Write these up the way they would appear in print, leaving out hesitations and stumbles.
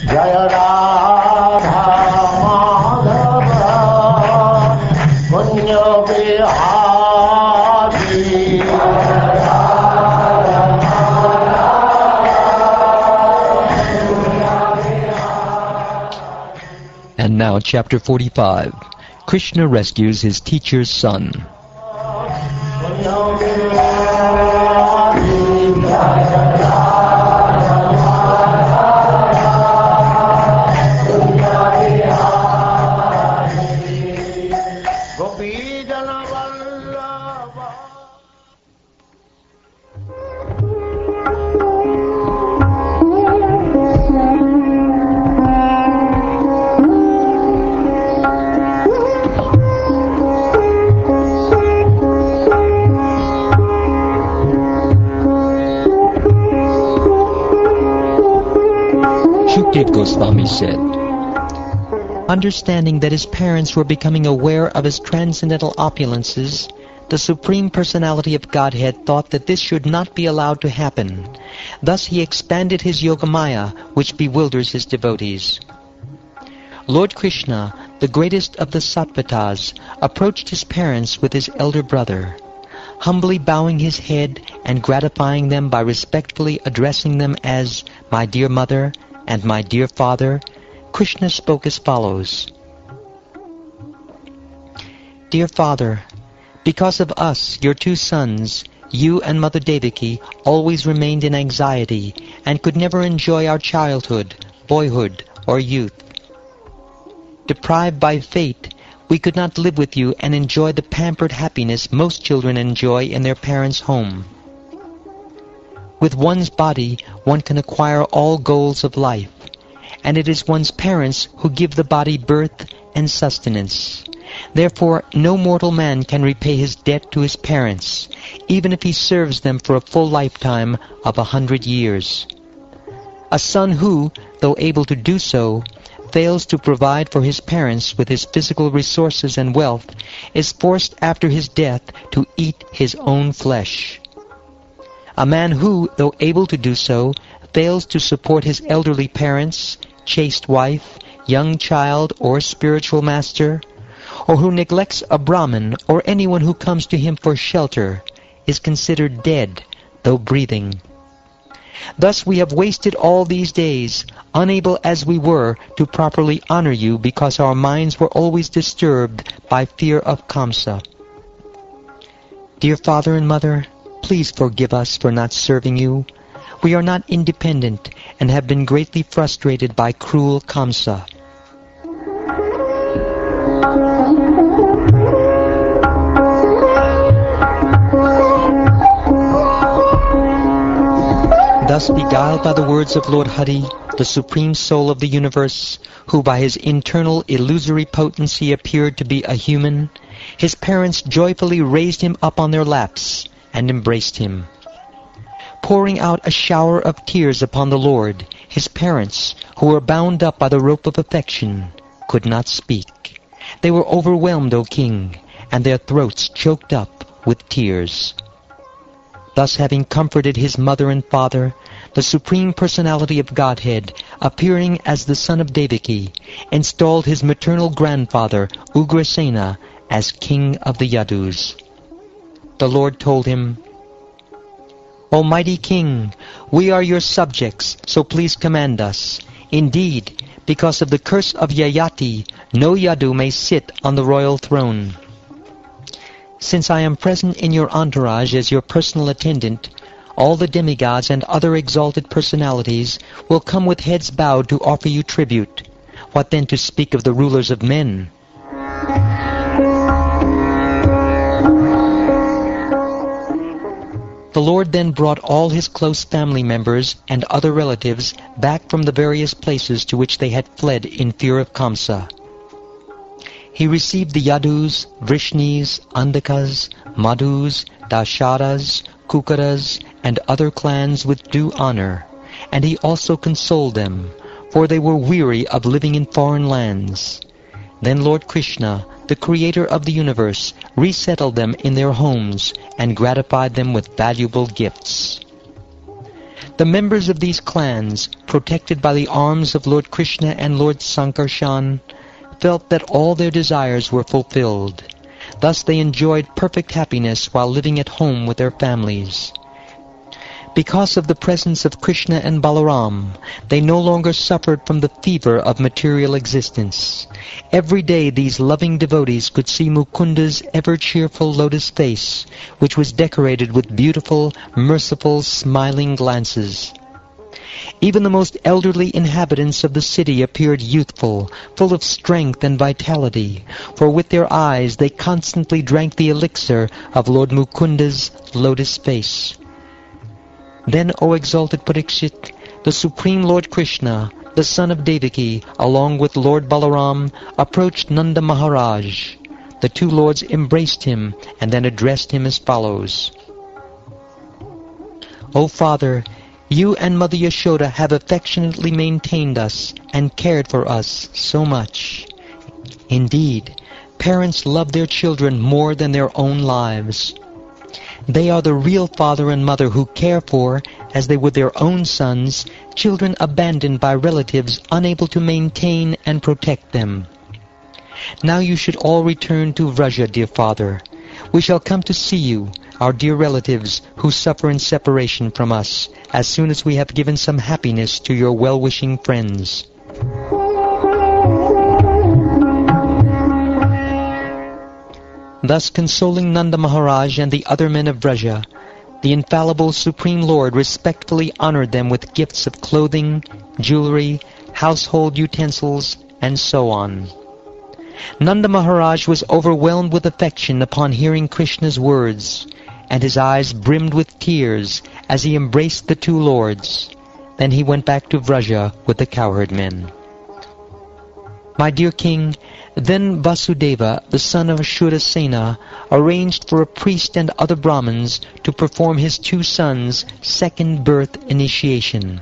Jaya Radha Madhava Punya Vihari. And now chapter 45. Krishna rescues his teacher's son. Goswami said, understanding that his parents were becoming aware of his transcendental opulences, the Supreme Personality of Godhead thought that this should not be allowed to happen. Thus he expanded his Yogamaya, which bewilders his devotees. Lord Krishna, the greatest of the Sattvatas, approached his parents with his elder brother. Humbly bowing his head and gratifying them by respectfully addressing them as "my dear mother" and "my dear father," Krishna spoke as follows. Dear father, because of us, your two sons, you and Mother Devaki, always remained in anxiety and could never enjoy our childhood, boyhood, or youth. Deprived by fate, we could not live with you and enjoy the pampered happiness most children enjoy in their parents' home. With one's body, one can acquire all goals of life, and it is one's parents who give the body birth and sustenance. Therefore, no mortal man can repay his debt to his parents, even if he serves them for a full lifetime of 100 years. A son who, though able to do so, fails to provide for his parents with his physical resources and wealth is forced after his death to eat his own flesh. A man who, though able to do so, fails to support his elderly parents, chaste wife, young child, or spiritual master, or who neglects a Brahmin or anyone who comes to him for shelter, is considered dead, though breathing. Thus we have wasted all these days, unable as we were to properly honor you because our minds were always disturbed by fear of Kamsa. Dear father and mother, please forgive us for not serving you. We are not independent and have been greatly frustrated by cruel Kamsa. Thus beguiled by the words of Lord Hari, the Supreme Soul of the universe, who by his internal illusory potency appeared to be a human, his parents joyfully raised him up on their laps and embraced him. Pouring out a shower of tears upon the Lord, his parents, who were bound up by the rope of affection, could not speak. They were overwhelmed, O king, and their throats choked up with tears. Thus having comforted his mother and father, the Supreme Personality of Godhead, appearing as the son of Devaki, installed his maternal grandfather, Ugrasena, as king of the Yadus. The Lord told him, Almighty King, we are your subjects, so please command us. Indeed, because of the curse of Yayati, no Yadu may sit on the royal throne. Since I am present in your entourage as your personal attendant, all the demigods and other exalted personalities will come with heads bowed to offer you tribute. What then to speak of the rulers of men? The Lord then brought all his close family members and other relatives back from the various places to which they had fled in fear of Kamsa. He received the Yadus, Vrishnis, Andakas, Madhus, Dasharas, Kukaras, and other clans with due honor, and he also consoled them, for they were weary of living in foreign lands. Then Lord Krishna, the creator of the universe, resettled them in their homes and gratified them with valuable gifts. The members of these clans, protected by the arms of Lord Krishna and Lord Sankarshan, felt that all their desires were fulfilled. Thus they enjoyed perfect happiness while living at home with their families. Because of the presence of Krishna and Balaram, they no longer suffered from the fever of material existence. Every day these loving devotees could see Mukunda's ever-cheerful lotus face, which was decorated with beautiful, merciful, smiling glances. Even the most elderly inhabitants of the city appeared youthful, full of strength and vitality, for with their eyes they constantly drank the elixir of Lord Mukunda's lotus face. Then, O exalted Parikshit, the Supreme Lord Krishna, the son of Devaki, along with Lord Balaram, approached Nanda Maharaj. The two lords embraced him and then addressed him as follows. O Father, you and Mother Yashoda have affectionately maintained us and cared for us so much. Indeed, parents love their children more than their own lives. They are the real father and mother who care for, as they would their own sons, children abandoned by relatives unable to maintain and protect them. Now you should all return to Vraja, dear father. We shall come to see you, our dear relatives, who suffer in separation from us, as soon as we have given some happiness to your well-wishing friends. Thus consoling Nanda Maharaj and the other men of Vraja, the infallible Supreme Lord respectfully honored them with gifts of clothing, jewelry, household utensils, and so on. Nanda Maharaj was overwhelmed with affection upon hearing Krishna's words, and his eyes brimmed with tears as he embraced the two lords. Then he went back to Vraja with the cowherd men. My dear king, then Vasudeva, the son of Shurasena, arranged for a priest and other Brahmins to perform his two sons' second birth initiation.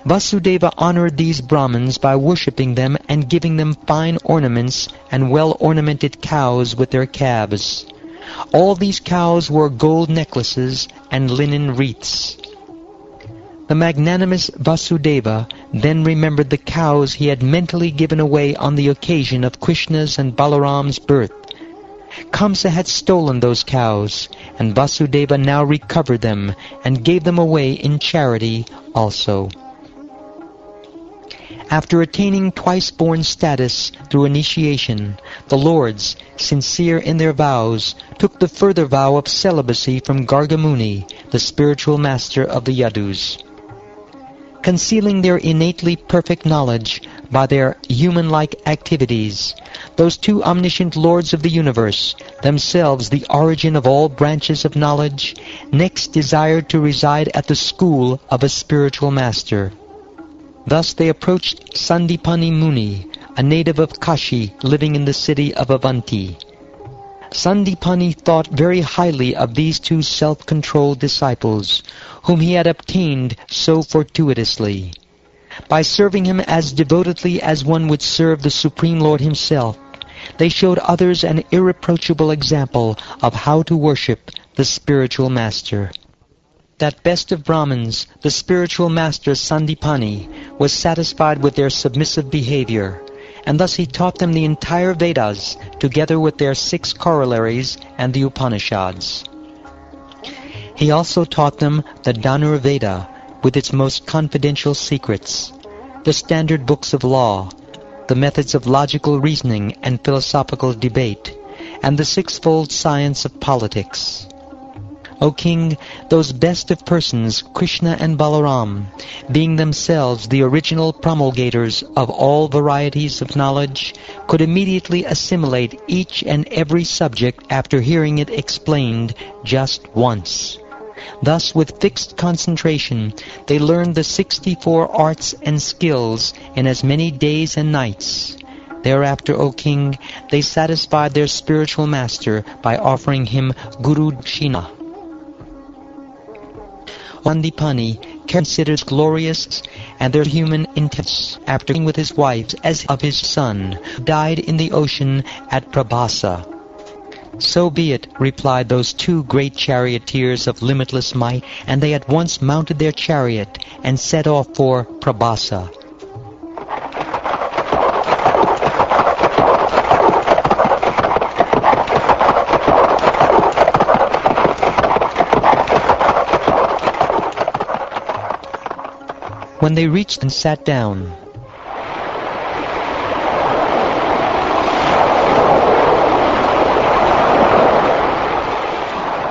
Vasudeva honored these Brahmins by worshipping them and giving them fine ornaments and well-ornamented cows with their calves. All these cows wore gold necklaces and linen wreaths. The magnanimous Vasudeva then remembered the cows he had mentally given away on the occasion of Krishna's and Balaram's birth. Kamsa had stolen those cows, and Vasudeva now recovered them and gave them away in charity also. After attaining twice-born status through initiation, the lords, sincere in their vows, took the further vow of celibacy from Gargamuni, the spiritual master of the Yadus. Concealing their innately perfect knowledge by their human-like activities, those two omniscient lords of the universe, themselves the origin of all branches of knowledge, next desired to reside at the school of a spiritual master. Thus they approached Sandipani Muni, a native of Kashi living in the city of Avanti. Sandipani thought very highly of these two self-controlled disciples, whom he had obtained so fortuitously. By serving him as devotedly as one would serve the Supreme Lord himself, they showed others an irreproachable example of how to worship the spiritual master. That best of Brahmins, the spiritual master Sandipani, was satisfied with their submissive behavior, and thus he taught them the entire Vedas, together with their 6 corollaries and the Upanishads. He also taught them the Dhanur Veda, with its most confidential secrets, the standard books of law, the methods of logical reasoning and philosophical debate, and the 6-fold science of politics. O king, those best of persons, Krishna and Balaram, being themselves the original promulgators of all varieties of knowledge, could immediately assimilate each and every subject after hearing it explained just once. Thus, with fixed concentration, they learned the 64 arts and skills in as many days and nights. Thereafter, O king, they satisfied their spiritual master by offering him Guru Dakshina. Sandipani considered glorious and their human intents after being with his wife as of his son, who died in the ocean at Prabhasa. "So be it," replied those two great charioteers of limitless might, and they at once mounted their chariot and set off for Prabhasa. When they reached and sat down,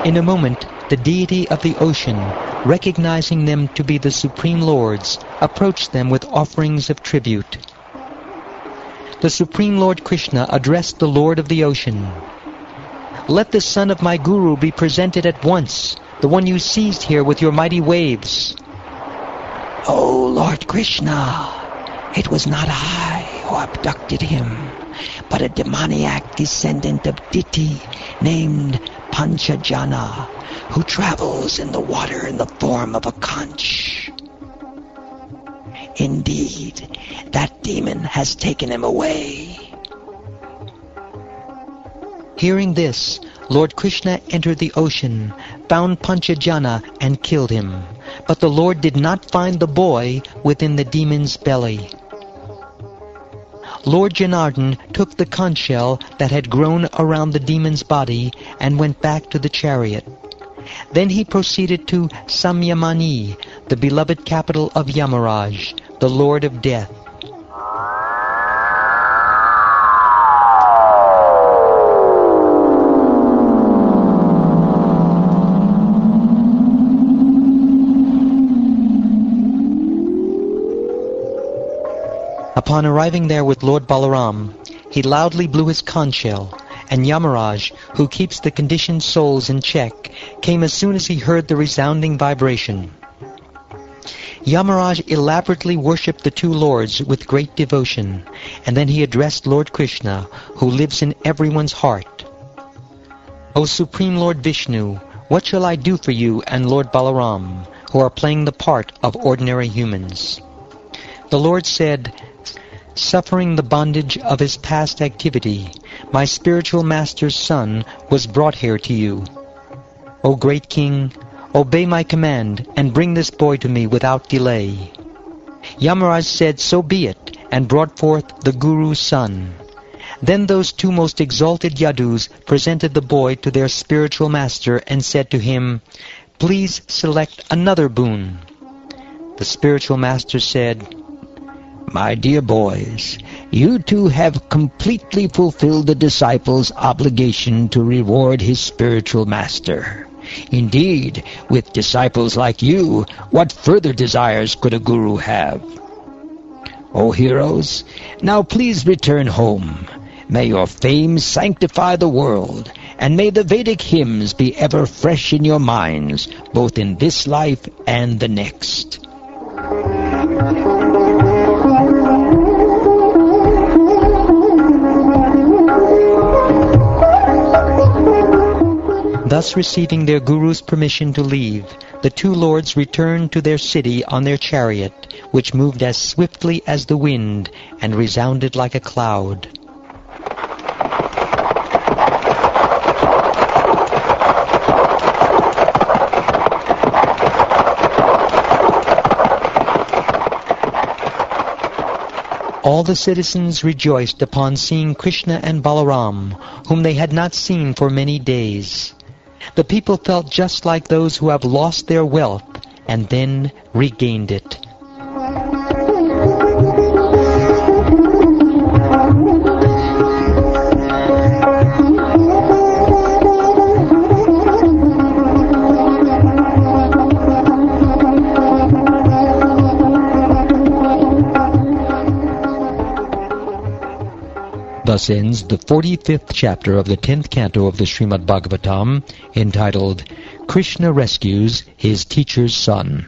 in a moment, the deity of the ocean, recognizing them to be the Supreme Lords, approached them with offerings of tribute. The Supreme Lord Krishna addressed the Lord of the ocean. "Let the son of my Guru be presented at once, the one you seized here with your mighty waves." "O Lord Krishna, it was not I who abducted him, but a demoniac descendant of Diti named Panchajana, who travels in the water in the form of a conch. Indeed, that demon has taken him away." Hearing this, Lord Krishna entered the ocean, found Panchajana, and killed him. But the Lord did not find the boy within the demon's belly. Lord Janardhan took the conch shell that had grown around the demon's body and went back to the chariot. Then he proceeded to Cintamani, the beloved capital of Yamaraj, the Lord of Death. Upon arriving there with Lord Balaram, he loudly blew his conch shell, and Yamaraj, who keeps the conditioned souls in check, came as soon as he heard the resounding vibration. Yamaraj elaborately worshipped the two lords with great devotion, and then he addressed Lord Krishna, who lives in everyone's heart. "O Supreme Lord Vishnu, what shall I do for you and Lord Balaram, who are playing the part of ordinary humans?" The Lord said, "Suffering the bondage of his past activity, my spiritual master's son was brought here to you. O great king, obey my command and bring this boy to me without delay." Yamaraj said, "So be it," and brought forth the Guru's son. Then those two most exalted Yadus presented the boy to their spiritual master and said to him, "Please select another boon." The spiritual master said, "My dear boys, you two have completely fulfilled the disciple's obligation to reward his spiritual master. Indeed, with disciples like you, what further desires could a guru have? O heroes, now please return home. May your fame sanctify the world, and may the Vedic hymns be ever fresh in your minds, both in this life and the next." Thus receiving their Guru's permission to leave, the two lords returned to their city on their chariot, which moved as swiftly as the wind and resounded like a cloud. All the citizens rejoiced upon seeing Krishna and Balaram, whom they had not seen for many days. The people felt just like those who have lost their wealth and then regained it. Thus ends the 45th chapter of the 10th canto of the Srimad Bhagavatam, entitled Krishna Rescues His Teacher's Son.